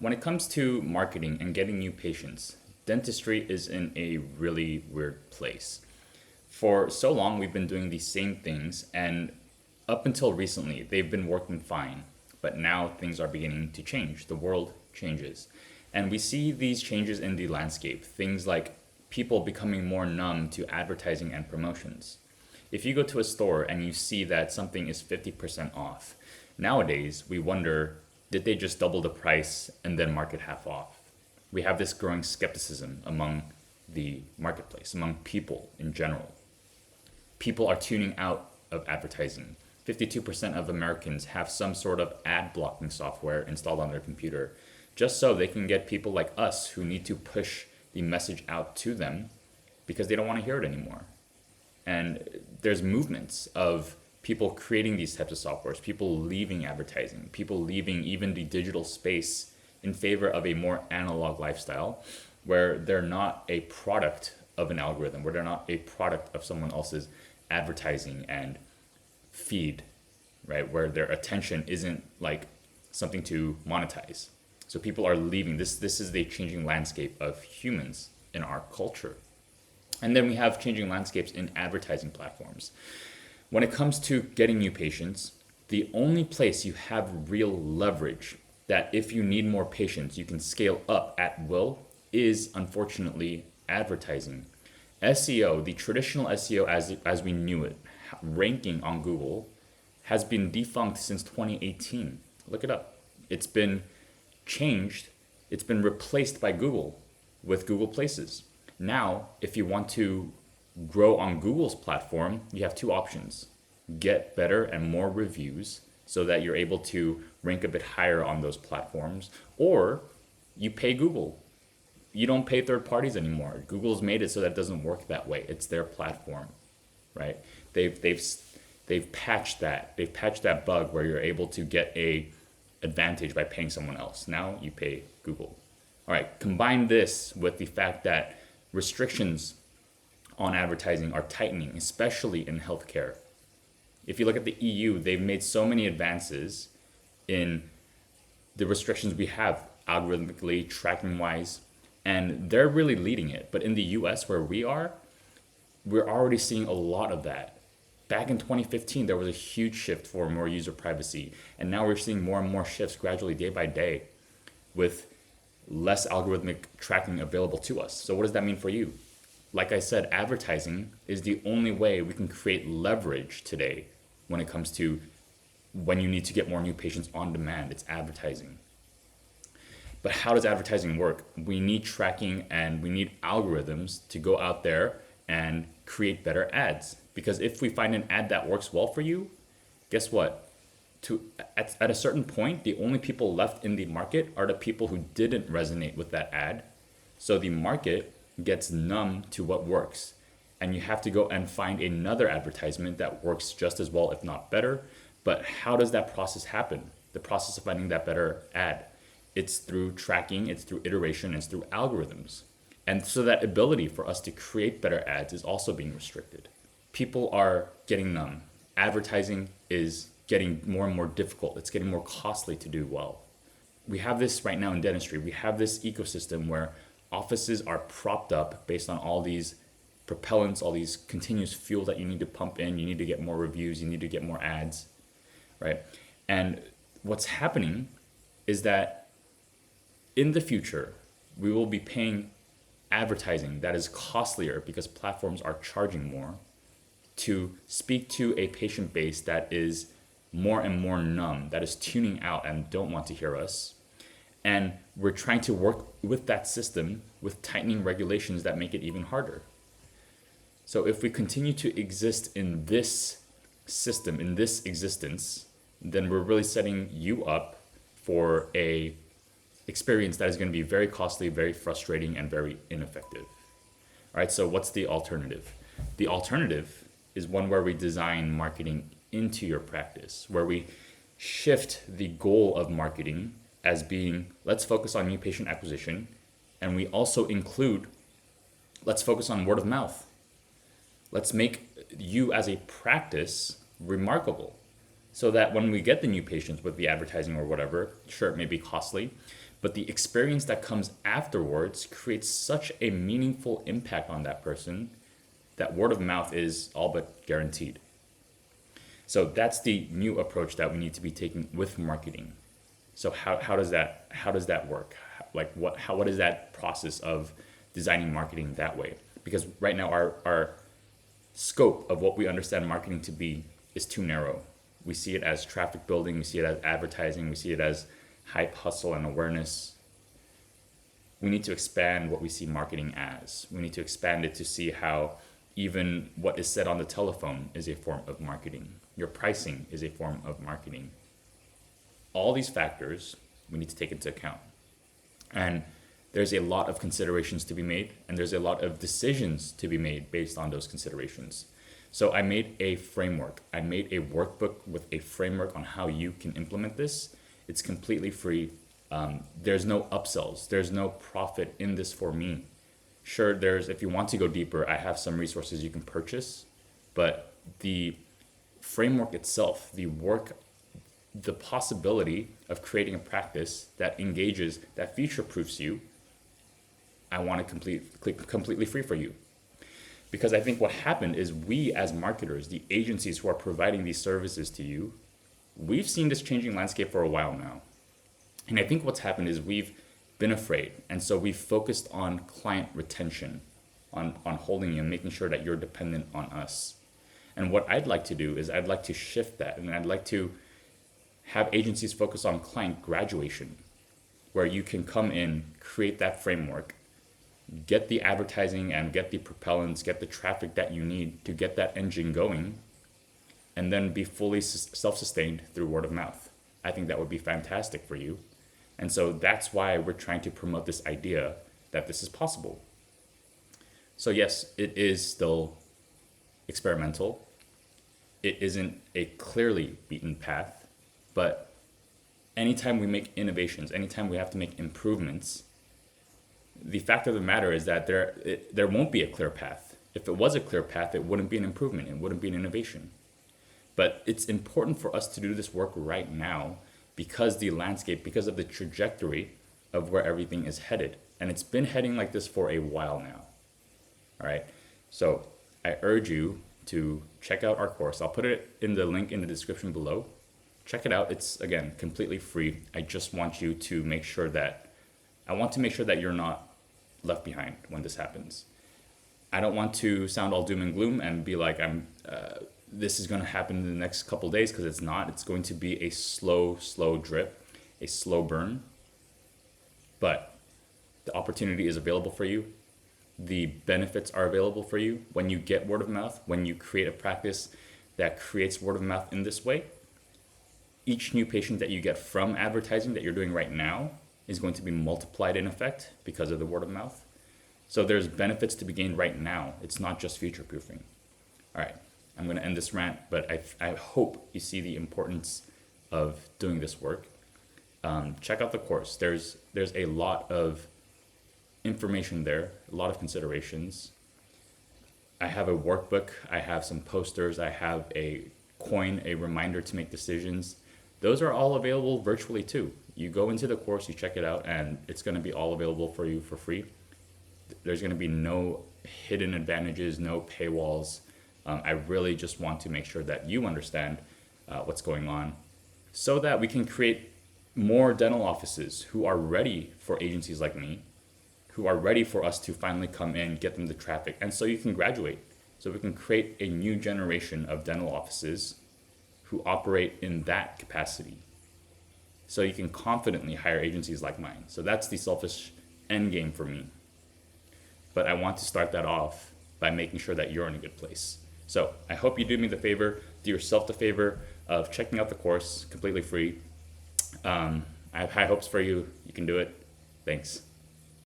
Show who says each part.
Speaker 1: when it comes to marketing and getting new patients, dentistry is in a really weird place. For so long, we've been doing these same things, and up until recently, they've been working fine. But now things are beginning to change. The world changes. And we see these changes in the landscape. Things like people becoming more numb to advertising and promotions. If you go to a store and you see that something is 50% off, nowadays we wonder, did they just double the price and then mark it half off? We have this growing skepticism among the marketplace, among people in general. People are tuning out of advertising. 52% of Americans have some sort of ad blocking software installed on their computer, just so they can get people like us who need to push the message out to them because they don't want to hear it anymore. And there's movements of people creating these types of softwares, people leaving advertising, people leaving even the digital space in favor of a more analog lifestyle where they're not a product of an algorithm, where they're not a product of someone else's advertising and feed, right? Where their attention isn't like something to monetize. So people are leaving. This is the changing landscape of humans in our culture. And then we have changing landscapes in advertising platforms. When it comes to getting new patients, the only place you have real leverage that if you need more patients, you can scale up at will is unfortunately advertising. SEO, the traditional SEO as we knew it, ranking on Google, has been defunct since 2018. Look it up. It's been changed. It's been replaced by Google with Google Places. Now, if you want to grow on Google's platform, you have two options. Get better and more reviews so that you're able to rank a bit higher on those platforms, or you pay Google. You don't pay third parties anymore. Google's made it so that it doesn't work that way. It's their platform, right? They've patched that. They've patched that bug where you're able to get a advantage by paying someone else. Now you pay Google. All right, combine this with the fact that restrictions on advertising are tightening, especially in healthcare. If you look at the EU, they've made so many advances in the restrictions we have algorithmically, tracking wise, and they're really leading it. But in the US where we are, we're already seeing a lot of that. Back in 2015, there was a huge shift for more user privacy. And now we're seeing more and more shifts gradually day by day with less algorithmic tracking available to us. So what does that mean for you? Like I said, advertising is the only way we can create leverage today when it comes to when you need to get more new patients on demand. It's advertising. But how does advertising work? We need tracking and we need algorithms to go out there and create better ads. Because if we find an ad that works well for you, guess what? At a certain point, the only people left in the market are the people who didn't resonate with that ad. So the market gets numb to what works. And you have to go and find another advertisement that works just as well, if not better. But how does that process happen? The process of finding that better ad. It's through tracking, it's through iteration, it's through algorithms. And so that ability for us to create better ads is also being restricted. People are getting numb. Advertising is getting more and more difficult. It's getting more costly to do well. We have this right now in dentistry. We have this ecosystem where offices are propped up based on all these propellants, all these continuous fuel that you need to pump in. You need to get more reviews. You need to get more ads, right? And what's happening is that in the future, we will be paying advertising that is costlier because platforms are charging more to speak to a patient base that is more and more numb, that is tuning out and don't want to hear us. And we're trying to work with that system with tightening regulations that make it even harder. So if we continue to exist in this system, in this existence, then we're really setting you up for a experience that is going to be very costly, very frustrating, and very ineffective. All right, so what's the alternative? The alternative is one where we design marketing into your practice, where we shift the goal of marketing as being, let's focus on new patient acquisition, and we also include, let's focus on word of mouth. Let's make you as a practice remarkable so that when we get the new patients with the advertising or whatever, sure, it may be costly, But the experience that comes afterwards creates such a meaningful impact on that person that word of mouth is all but guaranteed. So that's the new approach that we need to be taking with marketing. So how does that work? Like what is that process of designing marketing that way? Because right now our scope of what we understand marketing to be is too narrow. We see it as traffic building, we see it as advertising, we see it as hype, hustle, and awareness. We need to expand what we see marketing as. We need to expand it to see how even what is said on the telephone is a form of marketing. Your pricing is a form of marketing. All these factors we need to take into account. And there's a lot of considerations to be made, and there's a lot of decisions to be made based on those considerations. So I made a framework. I made a workbook with a framework on how you can implement this. It's completely free. There's no upsells. There's no profit in this for me. Sure, if you want to go deeper, I have some resources you can purchase, but the framework itself, the possibility of creating a practice that engages, that future-proofs you, I want it completely free for you. Because I think what happened is we as marketers, the agencies who are providing these services to you, we've seen this changing landscape for a while now. And I think what's happened is we've been afraid. And so we've focused on client retention, on holding you and making sure that you're dependent on us. And what I'd like to do is I'd like to shift that, and I'd like to have agencies focus on client graduation, where you can come in, create that framework, get the advertising and get the propellants, get the traffic that you need to get that engine going, and then be fully self-sustained through word of mouth. I think that would be fantastic for you. And so that's why we're trying to promote this idea that this is possible. So yes, it is still experimental. It isn't a clearly beaten path, but anytime we make innovations, anytime we have to make improvements, the fact of the matter is that there won't be a clear path. If it was a clear path, it wouldn't be an improvement. It wouldn't be an innovation. But it's important for us to do this work right now because the landscape, because of the trajectory of where everything is headed. And it's been heading like this for a while now. All right. So I urge you to check out our course. I'll put it in the link in the description below. Check it out. It's, again, completely free. I just want you to make sure that you're not left behind when this happens. I don't want to sound all doom and gloom and be like, this is going to happen in the next couple days, because it's not. It's going to be a slow drip, a slow burn. But the opportunity is available for you. The benefits are available for you when you get word of mouth, when you create a practice that creates word of mouth in this way. Each new patient that you get from advertising that you're doing right now is going to be multiplied in effect because of the word of mouth. So there's benefits to be gained right now. It's not just future proofing. All right, I'm going to end this rant, but I hope you see the importance of doing this work. Check out the course. There's a lot of information there, a lot of considerations. I have a workbook, I have some posters, I have a coin, a reminder to make decisions. Those are all available virtually too. You go into the course, you check it out, and it's going to be all available for you for free. There's going to be no hidden advantages, no paywalls. I really just want to make sure that you understand what's going on so that we can create more dental offices who are ready for agencies like me, who are ready for us to finally come in, get them the traffic, and so you can graduate. So we can create a new generation of dental offices who operate in that capacity. So you can confidently hire agencies like mine. So that's the selfish end game for me. But I want to start that off by making sure that you're in a good place. So I hope you do me the favor, do yourself the favor of checking out the course, completely free. I have high hopes for you. You can do it. Thanks.